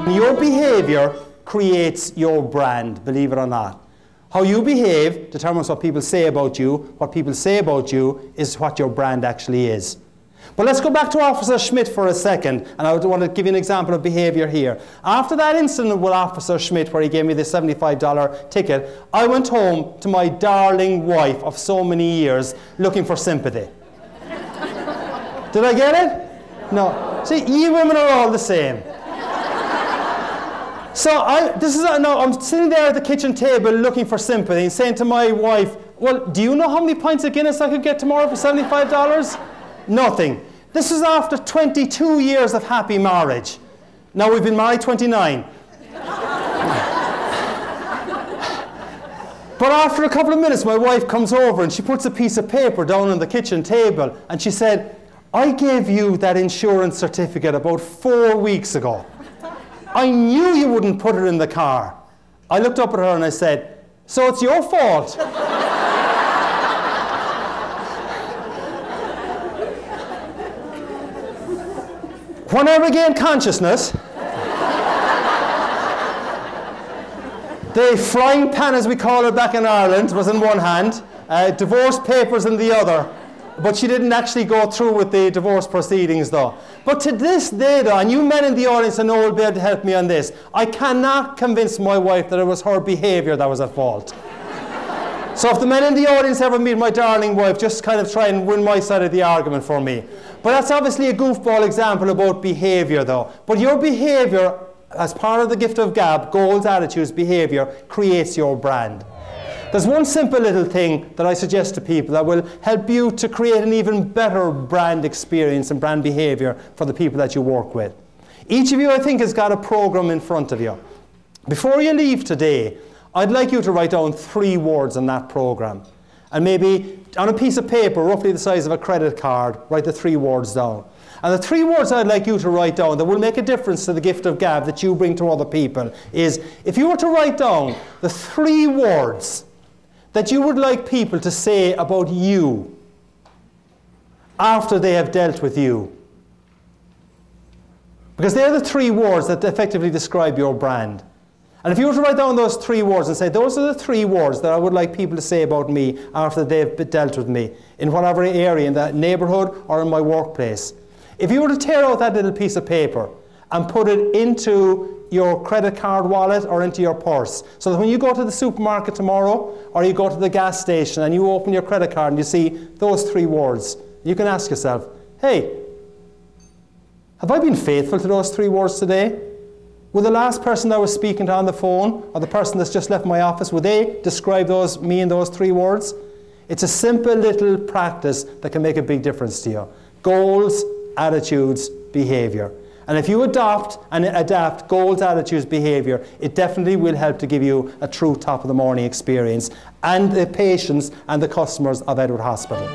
Your behavior creates your brand, believe it or not. How you behave determines what people say about you. What people say about you is what your brand actually is. But let's go back to Officer Schmidt for a second, and I want to give you an example of behavior here. After that incident with Officer Schmidt where he gave me the $75 ticket, I went home to my darling wife of so many years looking for sympathy. Did I get it? No. See, you women are all the same. So I'm sitting there at the kitchen table looking for sympathy and saying to my wife, well, do you know how many pints of Guinness I could get tomorrow for $75? Nothing. This is after 22 years of happy marriage. Now we've been married 29. But after a couple of minutes, my wife comes over and she puts a piece of paper down on the kitchen table and she said, I gave you that insurance certificate about 4 weeks ago. I knew you wouldn't put it in the car. I looked up at her and I said, so it's your fault. When I regained consciousness, the frying pan, as we call it back in Ireland, was in one hand, divorce papers in the other. But she didn't actually go through with the divorce proceedings, though. But to this day, though, and you men in the audience I know will be able to help me on this, I cannot convince my wife that it was her behavior that was at fault. So if the men in the audience ever meet my darling wife, just kind of try and win my side of the argument for me. But that's obviously a goofball example about behavior, though. But your behavior, as part of the gift of gab, goals, attitudes, behavior, creates your brand. There's one simple little thing that I suggest to people that will help you to create an even better brand experience and brand behavior for the people that you work with. Each of you, I think, has got a program in front of you. Before you leave today, I'd like you to write down 3 words on that program. And maybe on a piece of paper, roughly the size of a credit card, write the 3 words down. And the 3 words I'd like you to write down that will make a difference to the gift of gab that you bring to other people is, if you were to write down the 3 words that you would like people to say about you after they have dealt with you. Because they're the 3 words that effectively describe your brand. And if you were to write down those 3 words and say, those are the 3 words that I would like people to say about me after they've dealt with me, in whatever area, in that neighborhood or in my workplace. If you were to tear out that little piece of paper and put it into your credit card wallet or into your purse, so that when you go to the supermarket tomorrow or you go to the gas station and you open your credit card and you see those 3 words, you can ask yourself, hey, have I been faithful to those 3 words today? Will the last person I was speaking to on the phone or the person that's just left my office, would they describe me in those 3 words? It's a simple little practice that can make a big difference to you. Goals, attitudes, behavior. And if you adopt and adapt goals, attitudes, behavior, it definitely will help to give you a true top of the morning experience and the patients and the customers of Edward Hospital.